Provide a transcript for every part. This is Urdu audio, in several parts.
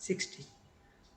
60।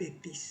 33।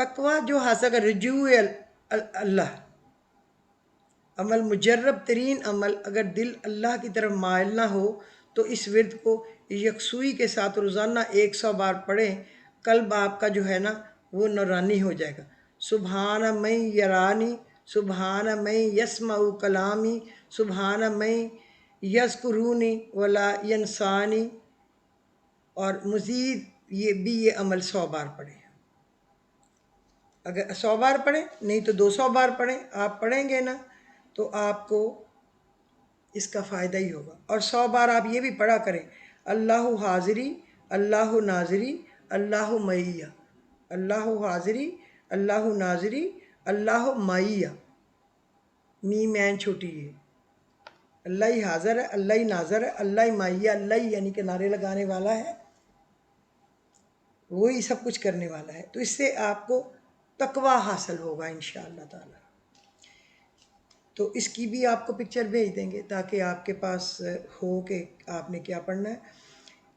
تقوی جو حاصل کر رجوع اللہ، عمل مجرب ترین عمل، اگر دل اللہ کی طرف مائل نہ ہو تو اس ورد کو یکسوئی کے ساتھ روزانہ 100 بار پڑھیں، قلب آپ کا جو ہے نا وہ نورانی ہو جائے گا۔ سبحان من یرانی، سبحان من یسمع کلامی، سبحان من یذکرونی ولا ینسانی، اور مزید یہ عمل 100 بار پڑھیں۔ اگر 100 بار پڑھیں، نہیں تو 200 بار پڑھیں، آپ پڑھیں گے نا تو آپ کو اس کا فائدہ ہی ہوگا۔ اور 100 بار آپ یہ بھی پڑھا کریں، اللہ حاضری، اللہ ناظری، اللہ معیہ، اللہ حاضری، اللہ ناظری، اللہ معیہ، میم عین چھوٹی ہے، اللہ ہی حاضر ہے، اللہ ہی ناظر ہے، اللہ ہی معیہ، اللہ ہی یعنی کہ نعرے لگانے والا ہے، وہی سب کچھ کرنے والا ہے۔ تو اس سے آپ کو تقوی حاصل ہوگا انشاءاللہ تعالی۔ تو اس کی بھی آپ کو پکچر بھیج دیں گے تاکہ آپ کے پاس ہو کہ آپ نے کیا پڑھنا ہے۔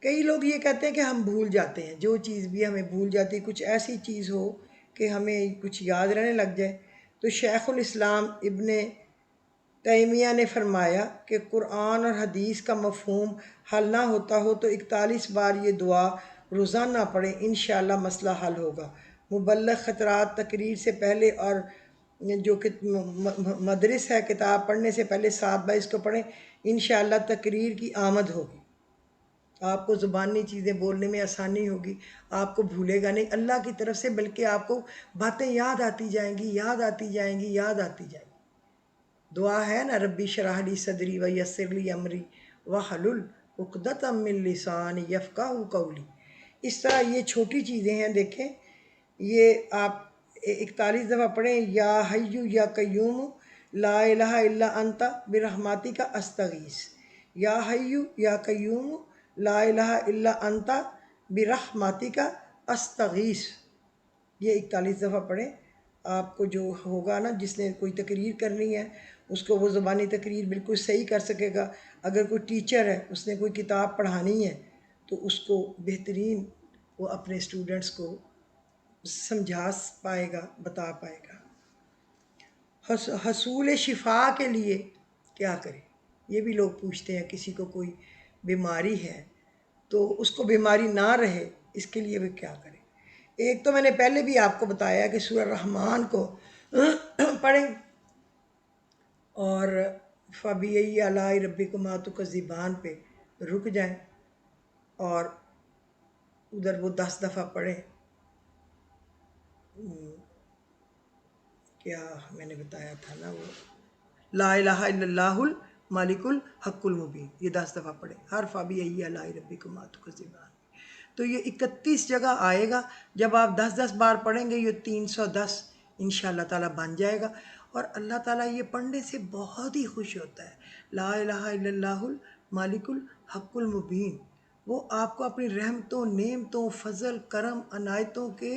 کئی لوگ یہ کہتے ہیں کہ ہم بھول جاتے ہیں، جو چیز بھی ہمیں بھول جاتی، کچھ ایسی چیز ہو کہ ہمیں کچھ یاد رہنے لگ جائے۔ تو شیخ الاسلام ابن تیمیہ نے فرمایا کہ قرآن اور حدیث کا مفہوم حل نہ ہوتا ہو تو 41 بار یہ دعا روزانہ پڑھیں، انشاءاللہ مسئلہ حل ہوگا۔ مبلغ خطرات تقریر سے پہلے اور جو کہ مدرس ہے کتاب پڑھنے سے پہلے 7 بار اس کو پڑھیں، انشاءاللہ تقریر کی آمد ہوگی، آپ کو زبانی چیزیں بولنے میں آسانی ہوگی، آپ کو بھولے گا نہیں اللہ کی طرف سے، بلکہ آپ کو باتیں یاد آتی جائیں گی، یاد آتی جائیں گی، یاد آتی جائیں گی۔ دعا ہے نا، ربی شرح لی صدری ویسر لی امری واحلل عقدۃ من لسانی یفقہوا قولی۔ اس طرح یہ چھوٹی چیزیں ہیں، دیکھیں یہ آپ 41 دفعہ پڑھیں، یا حیو یا قیوم لا الہ الا انت برحمتک استغیث، یا حیو یا قیوم لا الہ الا انت برحمتک استغیث، یہ 41 دفعہ پڑھیں۔ آپ کو جو ہوگا نا، جس نے کوئی تقریر کرنی ہے اس کو وہ زبانی تقریر بالکل صحیح کر سکے گا۔ اگر کوئی ٹیچر ہے، اس نے کوئی کتاب پڑھانی ہے تو اس کو بہترین وہ اپنے اسٹوڈنٹس کو سمجھا پائے گا، بتا پائے گا۔ حصول شفا کے لیے کیا کریں، یہ بھی لوگ پوچھتے ہیں۔ کسی کو کوئی بیماری ہے تو اس کو بیماری نہ رہے، اس کے لیے وہ کیا کریں۔ ایک تو میں نے پہلے بھی آپ کو بتایا کہ سورہ رحمان کو پڑھیں اور فَبِأَيِّ آلَاءِ رَبِّكُمَا تُكَذِّبَانِ پہ رک جائیں، اور ادھر وہ 10 دفعہ پڑھیں۔ کیا میں نے بتایا تھا نا، وہ لا الہ الا اللہ الملک الحق المبین، یہ 10 دفعہ پڑھیں ہر فَبِأَيِّ آلَاءِ رَبِّكُمَا تُكَذِّبَانِ۔ تو یہ 31 جگہ آئے گا، جب آپ 10 بار پڑھیں گے یہ 310 انشاءاللہ تعالیٰ بن جائے گا۔ اور اللہ تعالیٰ یہ پڑھنے سے بہت ہی خوش ہوتا ہے، لا الہ الا اللہ الملک الحق المبین۔ وہ آپ کو اپنی رحمتوں، نعمتوں، فضل، کرم، عنایتوں کے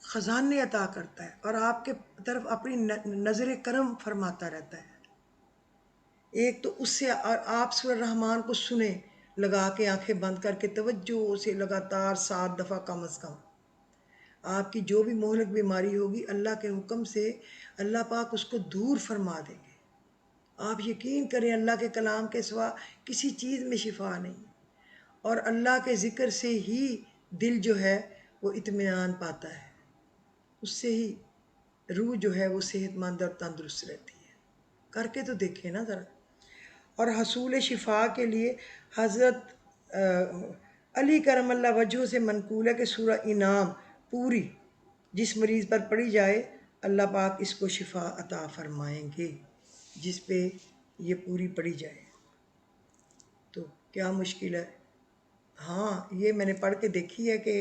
خزانے عطا کرتا ہے، اور آپ کے طرف اپنی نظر کرم فرماتا رہتا ہے۔ ایک تو اس سے، اور آپ سورہ رحمان کو سنیں لگا کے، آنکھیں بند کر کے توجہ سے لگاتار 7 دفعہ کم از کم۔ آپ کی جو بھی مہلک بیماری ہوگی، اللہ کے حکم سے اللہ پاک اس کو دور فرما دیں گے۔ آپ یقین کریں اللہ کے کلام کے سوا کسی چیز میں شفا نہیں، اور اللہ کے ذکر سے ہی دل جو ہے وہ اطمینان پاتا ہے، اس سے ہی روح جو ہے وہ صحت مند اور تندرست رہتی ہے۔ کر کے تو دیکھیں نا ذرا۔ اور حصول شفا کے لیے حضرت علی کرم اللہ وجہہ سے منقول ہے کہ سورہ انعام پوری جس مریض پر پڑھی جائے، اللہ پاک اس کو شفا عطا فرمائیں گے، جس پہ یہ پوری پڑھی جائے۔ تو کیا مشکل ہے؟ ہاں، یہ میں نے پڑھ کے دیکھی ہے کہ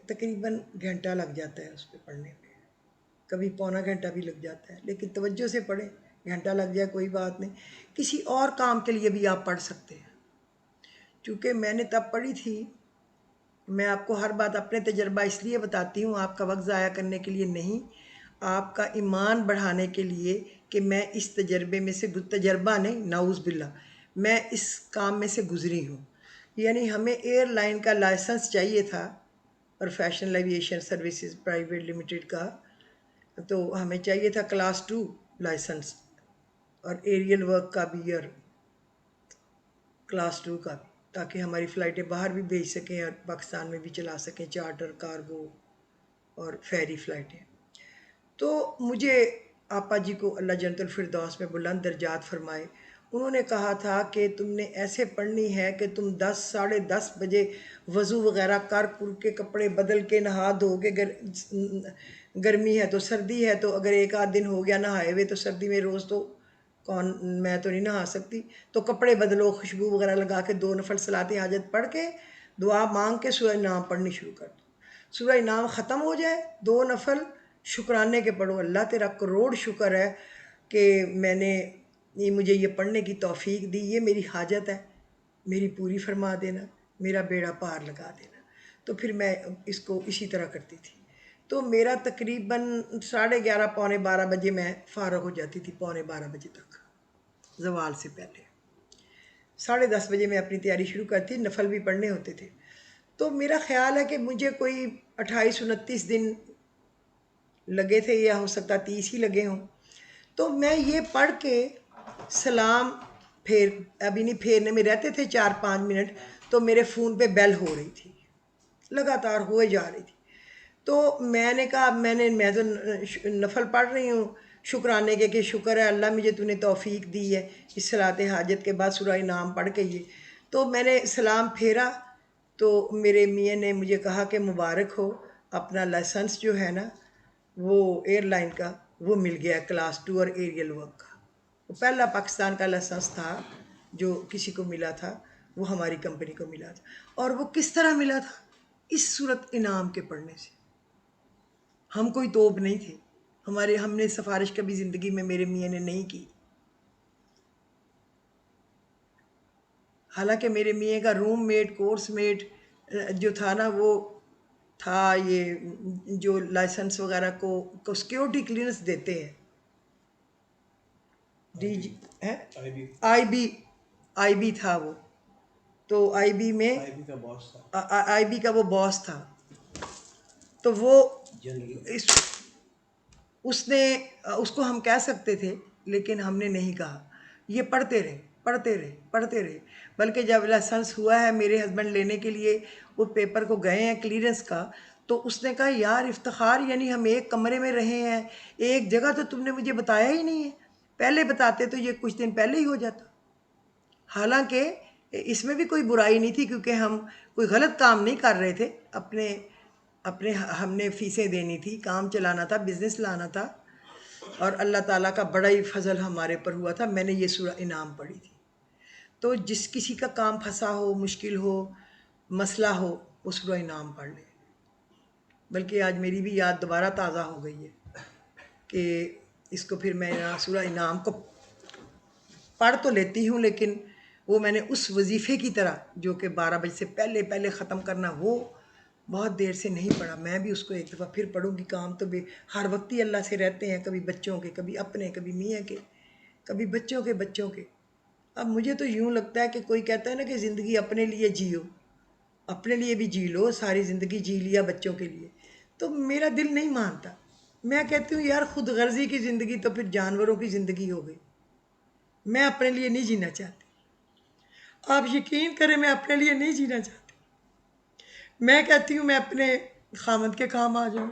تقریباً گھنٹہ لگ جاتا ہے اس پہ پڑھنے پہ، کبھی پونا گھنٹہ بھی لگ جاتا ہے، لیکن توجہ سے پڑھیں، گھنٹہ لگ جائے کوئی بات نہیں۔ کسی اور کام کے لیے بھی آپ پڑھ سکتے ہیں، چونکہ میں نے تب پڑھی تھی۔ میں آپ کو ہر بات اپنے تجربہ اس لیے بتاتی ہوں، آپ کا وقت ضائع کرنے کے لیے نہیں، آپ کا ایمان بڑھانے کے لیے کہ میں اس تجربے میں سے، تجربہ نہیں، نعوذ باللہ، میں اس کام میں سے گزری ہوں۔ یعنی ہمیں ایئر لائن کا لائسنس چاہیے تھا اور Fashion Aviation Services Private Limited کا، تو ہمیں چاہیے تھا کلاس 2 لائسنس، اور ایریل ورک کا بھی اور کلاس 2 کا بھی، تاکہ ہماری فلائٹیں باہر بھی بھیج سکیں اور پاکستان میں بھی چلا سکیں، چارٹر، کارگو اور فیری فلائٹیں۔ تو مجھے آپا جی کو اللہ جنت الفردوس میں بلند درجات فرمائے، انہوں نے کہا تھا کہ تم نے ایسے پڑھنی ہے کہ تم 10 ساڑھے 10 بجے وضو وغیرہ کر کے کپڑے بدل کے نہا دھو کے، گرمی ہے تو سردی ہے تو اگر ایک آدھ دن ہو گیا نہائے ہوئے تو سردی میں روز تو میں تو نہیں نہا سکتی، تو کپڑے بدلو، خوشبو وغیرہ لگا کے 2 نفل صلاۃ حاجت پڑھ کے دعا مانگ کے سورہ انعام پڑھنی شروع کر دو۔ سورہ انعام ختم ہو جائے، 2 نفل شکرانے کے پڑھو، اللہ تیرا کروڑ شکر ہے کہ مجھے یہ پڑھنے کی توفیق دی، یہ میری حاجت ہے، میری پوری فرما دینا، میرا بیڑا پار لگا دینا۔ تو پھر میں اس کو اسی طرح کرتی تھی، تو میرا تقریباً 11:30 پونے 12 بجے میں فارغ ہو جاتی تھی، پونے 12 بجے تک زوال سے پہلے۔ 10:30 بجے میں اپنی تیاری شروع کرتی، نفل بھی پڑھنے ہوتے تھے۔ تو میرا خیال ہے کہ مجھے کوئی 28-29 دن لگے تھے، یا ہو سکتا 30 ہی لگے ہوں۔ تو میں یہ پڑھ کے سلام ابھی نہیں پھیرنے میں رہتے تھے 4-5 منٹ، تو میرے فون پہ بیل ہو رہی تھی، لگاتار ہوئے جا رہی تھی۔ تو میں نے کہا میں تو نفل پڑھ رہی ہوں شکرانے کے، کہ شکر ہے اللہ مجھے تو نے توفیق دی ہے اس صلاۃ حاجت کے بعد سورہ انعام پڑھ کے یہ۔ تو میں نے سلام پھیرا تو میرے میاں نے مجھے کہا کہ مبارک ہو، اپنا لائسنس جو ہے نا وہ ایئر لائن کا وہ مل گیا، کلاس 2 اور ایریل ورک کا۔ وہ پہلا پاکستان کا لائسنس تھا جو کسی کو ملا تھا، وہ ہماری کمپنی کو ملا تھا۔ اور وہ کس طرح ملا تھا؟ اس صورت انعام کے پڑھنے سے۔ ہم کوئی توپ نہیں تھے، ہم نے سفارش کبھی زندگی میں میرے میاں نے نہیں کی، حالانکہ میرے میاں کا روم میٹ، کورس میٹ جو تھا نا، وہ تھا یہ جو لائسنس وغیرہ کو سیکیورٹی کلیئرنس دیتے ہیں، ڈی جی آئی بی تھا وہ، تو آئی بی میں آئی بی کا وہ باس تھا، تو وہ اس کو ہم کہہ سکتے تھے، لیکن ہم نے نہیں کہا، یہ پڑھتے رہے، بلکہ جب لائسنس ہوا ہے میرے ہسبینڈ لینے کے لیے وہ پیپر کو گئے ہیں کلیئرنس کا، تو اس نے کہا یار افتخار، یعنی ہم ایک کمرے میں رہے ہیں، ایک جگہ تو تم نے مجھے بتایا ہی نہیں ہے، پہلے بتاتے تو یہ کچھ دن پہلے ہی ہو جاتا۔ حالانکہ اس میں بھی کوئی برائی نہیں تھی، کیونکہ ہم کوئی غلط کام نہیں کر رہے تھے، اپنے ہم نے فیسیں دینی تھی، کام چلانا تھا، بزنس لانا تھا، اور اللہ تعالیٰ کا بڑا ہی فضل ہمارے پر ہوا تھا۔ میں نے یہ سورہ انعام پڑھی تھی۔ تو جس کسی کا کام پھنسا ہو، مشکل ہو، مسئلہ ہو، وہ سورہ انعام پڑھ لے۔ بلکہ آج میری بھی یاد دوبارہ تازہ ہو گئی ہے کہ اس کو پھر میں سورہ انعام کو پڑھ تو لیتی ہوں، لیکن وہ میں نے اس وظیفے کی طرح جو کہ 12 بجے سے پہلے ختم کرنا، وہ بہت دیر سے نہیں پڑھا۔ میں بھی اس کو ایک دفعہ پھر پڑھوں گی، کام تو ہر وقت ہی اللہ سے رہتے ہیں، کبھی بچوں کے، کبھی اپنے، کبھی میاں کے، کبھی بچوں کے۔ اب مجھے تو یوں لگتا ہے کہ کوئی کہتا ہے نا کہ زندگی اپنے لیے جیو، اپنے لیے بھی جی لو، ساری زندگی جی لیا بچوں کے لیے، تو میرا دل نہیں مانتا۔ میں کہتی ہوں یار خود غرضی کی زندگی تو پھر جانوروں کی زندگی ہو گئی، میں اپنے لیے نہیں جینا چاہتی۔ آپ یقین کریں میں اپنے لیے نہیں جینا چاہتی۔ میں کہتی ہوں میں اپنے خامد کے کام آ جاؤں،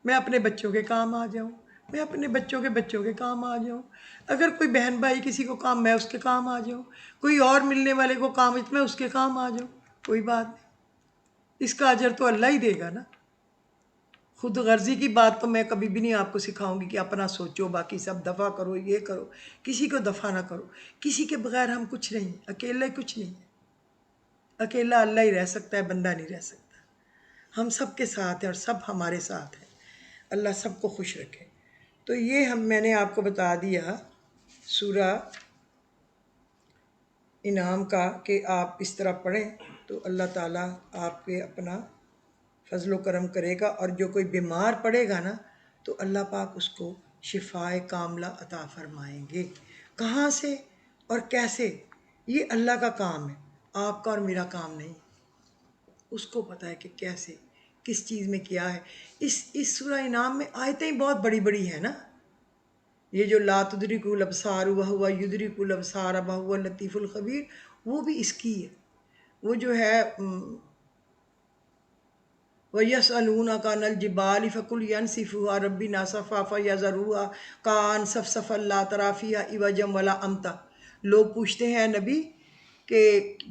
میں اپنے بچوں کے کام آ جاؤں، میں اپنے بچوں کے کام آ جاؤں، اگر کوئی بہن بھائی کسی کو کام، میں اس کے کام آ جاؤں، کوئی اور ملنے والے کو کام، میں اس کے کام آ جاؤں، کوئی بات نہیں، اس کا اجر تو اللہ ہی دے گا نا۔ خود غرضی کی بات تو میں کبھی بھی نہیں آپ کو سکھاؤں گی کہ اپنا سوچو، باقی سب دفع کرو، یہ کرو، کسی کو دفع نہ کرو۔ کسی کے بغیر ہم کچھ نہیں، اکیلے کچھ نہیں، اکیلا اللہ ہی رہ سکتا ہے، بندہ نہیں رہ سکتا۔ ہم سب کے ساتھ ہیں اور سب ہمارے ساتھ ہیں، اللہ سب کو خوش رکھے۔ تو یہ میں نے آپ کو بتا دیا سورہ انعام کا کہ آپ اس طرح پڑھیں تو اللہ تعالیٰ آپ پہ اپنا فضل و کرم کرے گا، اور جو کوئی بیمار پڑے گا نا تو اللہ پاک اس کو شفائے کاملہ عطا فرمائیں گے۔ کہاں سے اور کیسے، یہ اللہ کا کام ہے، آپ کا اور میرا کام نہیں۔ اس کو پتہ ہے کہ کیسے کس چیز میں کیا ہے. اس سورہ انعام میں آیتیں بہت بڑی بڑی ہیں نا. یہ جو لا تدرکہ الابصار وہو یدرک الابصار وہو اللطیف الخبیر، وہ بھی اس کی ہے. وہ جو ہے وَيَسْأَلُونَكَ عَنِ الْجِبَالِ فَقُلْ يَنسِفُهَا رَبِّي نَسْفًا فَيَذَرُهَا كَأَنْ صَفْصَفًا لَا تَرَىٰ فِيهَا عِوَجًا وَلَا أَمْتًا. لوگ پوچھتے ہیں نبی کہ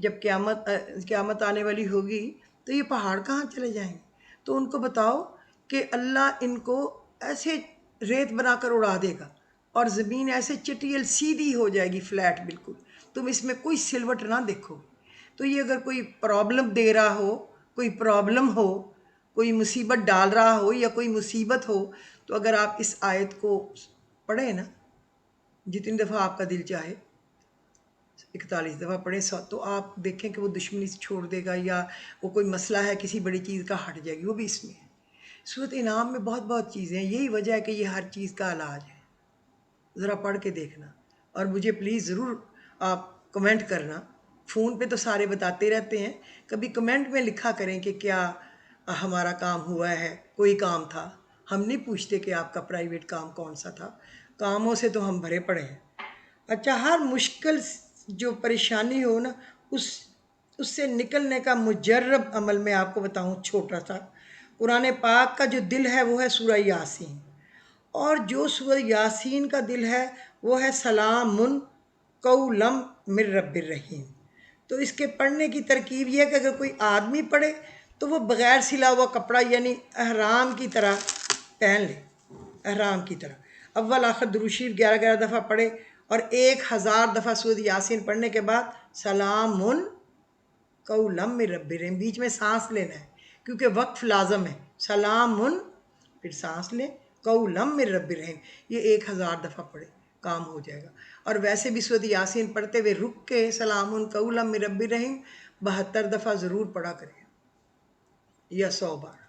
جب قیامت آنے والی ہوگی تو یہ پہاڑ کہاں چلے جائیں گے؟ تو ان کو بتاؤ کہ اللہ ان کو ایسے ریت بنا کر اڑا دے گا اور زمین ایسے چٹیل سیدھی ہو جائے گی، فلیٹ بالکل. تم اس میں کوئی سلوٹ نہ دیکھو. تو یہ اگر کوئی پرابلم دے رہا ہو، کوئی پرابلم ہو، کوئی مصیبت ڈال رہا ہو یا کوئی مصیبت ہو، تو اگر آپ اس آیت کو پڑھیں نا جتنی دفعہ آپ کا دل چاہے، 41 دفعہ پڑھیں، تو آپ دیکھیں کہ وہ دشمنی سے چھوڑ دے گا، یا وہ کوئی مسئلہ ہے کسی بڑی چیز کا ہٹ جائے گی. وہ بھی اس میں ہے. سورۃ انعام میں بہت چیزیں ہیں. یہی وجہ ہے کہ یہ ہر چیز کا علاج ہے. ذرا پڑھ کے دیکھنا. اور مجھے پلیز ضرور آپ کمنٹ کرنا. فون پہ تو سارے بتاتے رہتے ہیں، کبھی کمنٹ میں لکھا کریں کہ کیا ہمارا کام ہوا ہے، کوئی کام تھا. ہم نہیں پوچھتے کہ آپ کا پرائیویٹ کام کون سا تھا. کاموں سے تو ہم بھرے پڑے ہیں. اچھا، ہر مشکل جو پریشانی ہو نا، اس سے نکلنے کا مجرب عمل میں آپ کو بتاؤں چھوٹا سا. قرآن پاک کا جو دل ہے وہ ہے سورہ یاسین، اور جو سورہ یاسین کا دل ہے وہ ہے سلام قولا من رب الرحیم. تو اس کے پڑھنے کی ترکیب یہ ہے کہ اگر کوئی آدمی پڑھے تو وہ بغیر سلا ہوا کپڑا یعنی احرام کی طرح پہن لے. احرام کی طرح اول آخر درود شریف 11 دفعہ پڑھے، اور 1000 دفعہ سورۃ یاسین پڑھنے کے بعد سلام قولا من رب الرحیم. بیچ میں سانس لینا ہے کیونکہ وقف لازم ہے. سلام پھر سانس لیں، قولا من رب الرحیم. یہ 1000 دفعہ پڑھے، کام ہو جائے گا. اور ویسے بھی سورۃ یاسین پڑھتے ہوئے رک کے سلام قولا من رب الرحیم 72 دفعہ ضرور پڑھا کریں، یا 100 بار.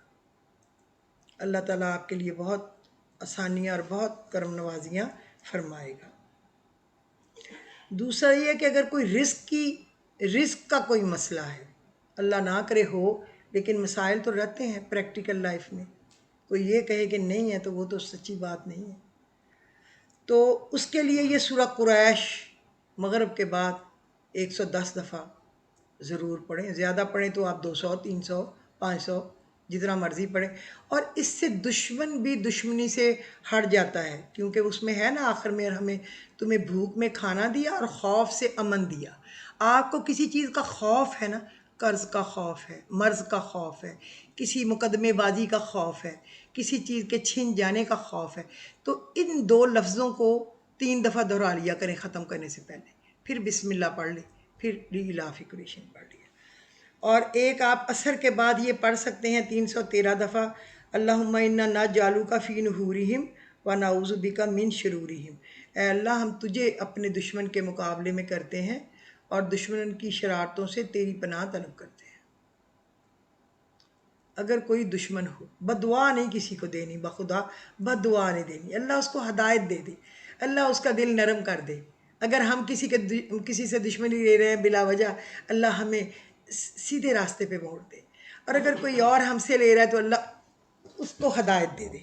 اللہ تعالیٰ آپ کے لیے بہت آسانیاں اور بہت کرم نوازیاں فرمائے گا. دوسرا یہ کہ اگر کوئی رزق کا کوئی مسئلہ ہے، اللہ نہ کرے ہو، لیکن مسائل تو رہتے ہیں پریکٹیکل لائف میں. کوئی یہ کہے کہ نہیں ہے تو وہ تو سچی بات نہیں ہے. تو اس کے لیے یہ سورہ قریش مغرب کے بعد 110 دفعہ ضرور پڑھیں. زیادہ پڑھیں تو آپ 200 300 500 جتنا مرضی پڑھیں. اور اس سے دشمن بھی دشمنی سے ہٹ جاتا ہے، کیونکہ اس میں ہے نا آخر میں ہمیں تمہیں بھوک میں کھانا دیا اور خوف سے امن دیا. آپ کو کسی چیز کا خوف ہے نا، قرض کا خوف ہے، مرض کا خوف ہے، کسی مقدمے بازی کا خوف ہے، کسی چیز کے چھن جانے کا خوف ہے، تو ان 2 لفظوں کو 3 دفعہ دہرا لیا کریں ختم کرنے سے پہلے. پھر بسم اللہ پڑھ لیں، پھر لیلاف قریش پڑھ لیا. اور ایک آپ عصر کے بعد یہ پڑھ سکتے ہیں 313 دفعہ اللہم انا نجعلک فی نحورہم ونعوذ بک من شرورہم. اے اللہ، ہم تجھے اپنے دشمن کے مقابلے میں کرتے ہیں اور دشمن کی شرارتوں سے تیری پناہ طلب کرتے ہیں. اگر کوئی دشمن ہو، بد دعا نہیں کسی کو دینی، بخدا بد دعا نہیں دینی. اللہ اس کو ہدایت دے دے، اللہ اس کا دل نرم کر دے. اگر ہم کسی سے دشمنی لے رہے ہیں بلا وجہ، اللہ ہمیں سیدھے راستے پہ موڑ دے. اور اگر کوئی اور ہم سے لے رہا ہے تو اللہ اس کو ہدایت دے دے.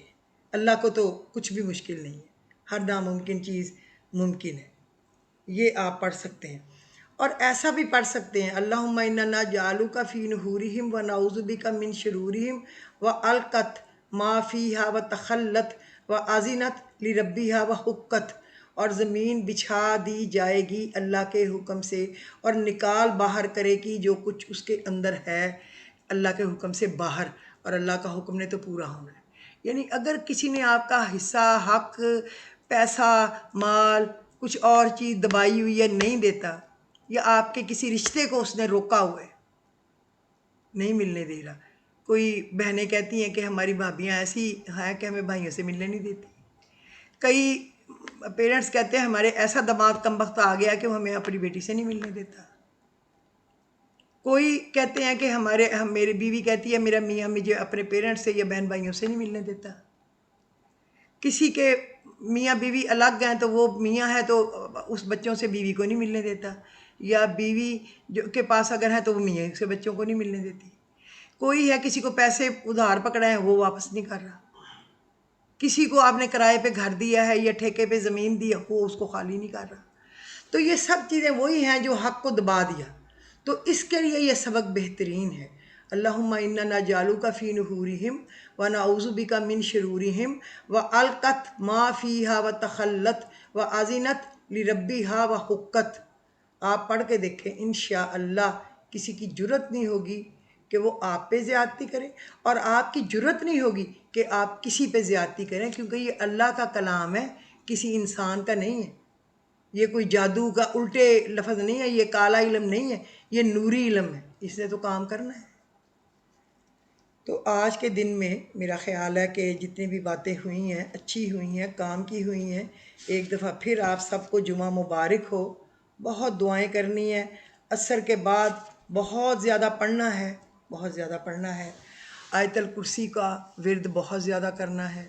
اللہ کو تو کچھ بھی مشکل نہیں ہے، ہر ناممکن چیز ممکن ہے. یہ آپ پڑھ سکتے ہیں. اور ایسا بھی پڑھ سکتے ہیں اللہم انا نجعلک فی نحورہم ونعوذ بک من شرورہم والقت ما فیہا وتخلت واذنت لربہا وحقت. اور زمین بچھا دی جائے گی اللہ کے حکم سے، اور نکال باہر کرے گی جو کچھ اس کے اندر ہے اللہ کے حکم سے باہر. اور اللہ کا حکم نے تو پورا ہونا ہے. یعنی اگر کسی نے آپ کا حصہ، حق، پیسہ، مال، کچھ اور چیز دبائی ہوئی ہے، نہیں دیتا، یا آپ کے کسی رشتے کو اس نے روکا ہوا ہے، نہیں ملنے دے رہا. کوئی بہنیں کہتی ہیں کہ ہماری بھابیاں ایسی ہیں کہ ہمیں بھائیوں سے ملنے نہیں دیتی. کئی پیرنٹس کہتے ہیں ہمارے ایسا دماغ کم وقت آ گیا کہ وہ ہمیں اپنی بیٹی سے نہیں ملنے دیتا. کوئی کہتے ہیں کہ میری بیوی کہتی ہے میرا میاں مجھے اپنے پیرنٹس سے یا بہن بھائیوں سے نہیں ملنے دیتا. کسی کے میاں بیوی الگ ہیں تو وہ میاں ہے تو اس بچوں سے بیوی کو نہیں ملنے دیتا، یا بیوی جو کے پاس اگر ہے تو وہ میاں سے بچوں کو نہیں ملنے دیتی. کوئی ہے کسی کو پیسے ادھار پکڑے ہیں وہ واپس نہیں کر رہا، کسی کو آپ نے کرائے پہ گھر دیا ہے یا ٹھیکے پہ زمین دی ہے وہ اس کو خالی نہیں کر رہا۔ تو یہ سب چیزیں وہی ہیں جو حق کو دبا دیا، تو اس کے لیے یہ سبق بہترین ہے۔ اللہم انا نجعلک فی نحورہم ونعوذ بک من شرورہم والقت ما فیہا وتخلت واذنت لربہا وحقت۔ آپ پڑھ کے دیکھیں انشاءاللہ کسی کی جرت نہیں ہوگی کہ وہ آپ پہ زیادتی کرے، اور آپ کی جرت نہیں ہوگی کہ آپ کسی پہ زیادتی کریں، کیونکہ یہ اللہ کا کلام ہے، کسی انسان کا نہیں ہے۔ یہ کوئی جادو کا الٹے لفظ نہیں ہے، یہ کالا علم نہیں ہے، یہ نوری علم ہے، اس نے تو کام کرنا ہے۔ تو آج کے دن میں میرا خیال ہے کہ جتنی بھی باتیں ہوئی ہیں اچھی ہوئی ہیں، کام کی ہوئی ہیں۔ ایک دفعہ پھر آپ سب کو جمعہ مبارک ہو، بہت دعائیں کرنی ہیں، عصر کے بعد بہت زیادہ پڑھنا ہے، بہت زیادہ پڑھنا ہے، آیت الکرسی کا ورد بہت زیادہ کرنا ہے،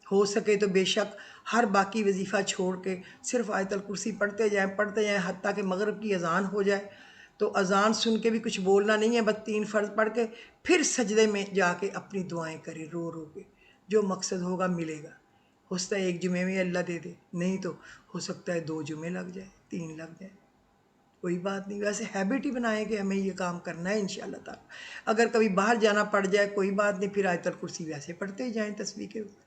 ہو سکے تو بے شک ہر باقی وظیفہ چھوڑ کے صرف آیت الکرسی پڑھتے جائیں حتیٰ کہ مغرب کی اذان ہو جائے، تو اذان سن کے بھی کچھ بولنا نہیں ہے، بس 3 فرض پڑھ کے پھر سجدے میں جا کے اپنی دعائیں کرے رو رو کے، جو مقصد ہوگا ملے گا۔ ہو سکتا ہے 1 جمعے میں اللہ دے دے، نہیں تو ہو سکتا ہے 2 جمعے لگ جائے، 3 لگ جائے، کوئی بات نہیں۔ ویسے ہیبٹ ہی بنائیں کہ ہمیں یہ کام کرنا ہے انشاءاللہ تعالی۔ اگر کبھی باہر جانا پڑ جائے کوئی بات نہیں، پھر آیت الکرسی ویسے پڑھتے ہی جائیں تسبیح کے اوپر۔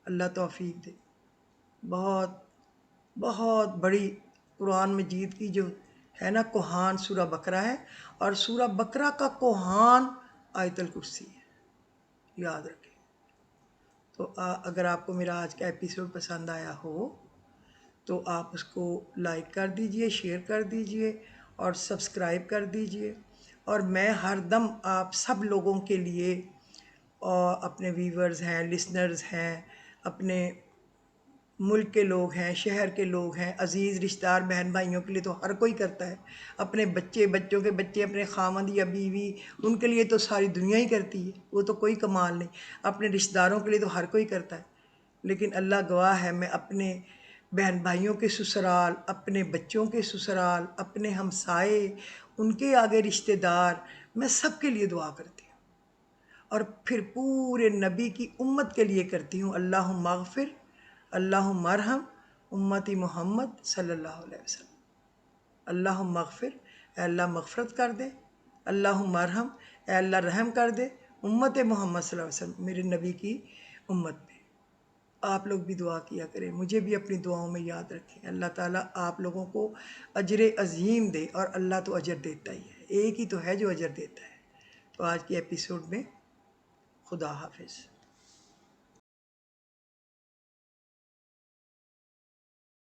اللہ توفیق دے۔ بہت بہت بڑی قرآن مجید کی جو ہے نا کوہان سورہ بقرہ ہے، اور سورہ بقرہ کا کوہان آیت الکرسی ہے، یاد رکھیں۔ تو اگر آپ کو میرا آج کا ایپیسوڈ پسند آیا ہو تو آپ اس کو لائک کر دیجئے، شیئر کر دیجئے اور سبسکرائب کر دیجئے، اور میں ہر دم آپ سب لوگوں کے لیے، اور اپنے ویورز ہیں، لسنرز ہیں، اپنے ملک کے لوگ ہیں، شہر کے لوگ ہیں، عزیز رشتہ دار بہن بھائیوں کے لیے تو ہر کوئی کرتا ہے، اپنے بچے، بچوں کے بچے، اپنے خامند یا بیوی، ان کے لیے تو ساری دنیا ہی کرتی ہے، وہ تو کوئی کمال نہیں، اپنے رشتہ داروں کے لیے تو ہر کوئی کرتا ہے، لیکن اللہ گواہ ہے میں اپنے بہن بھائیوں کے سسرال، اپنے بچوں کے سسرال، اپنے ہمسائے، ان کے آگے رشتہ دار، میں سب کے لیے دعا کرتی ہوں، اور پھر پورے نبی کی امت کے لیے کرتی ہوں، اللہم اغفر اللہم ارحم امتی محمد صلی اللہ علیہ وسلم۔ اللہم اغفر، اے اللہ مغفرت کر دے، اللہم ارحم، اے اللہ رحم کر دے، امت محمد صلی اللہ علیہ وسلم، میرے نبی کی امت پہ۔ آپ لوگ بھی دعا کیا کریں، مجھے بھی اپنی دعاؤں میں یاد رکھیں۔ اللہ تعالیٰ آپ لوگوں کو اجر عظیم دے، اور اللہ تو اجر دیتا ہی ہے، ایک ہی تو ہے جو اجر دیتا ہے۔ تو آج کی ایپیسوڈ میں خدا حافظ۔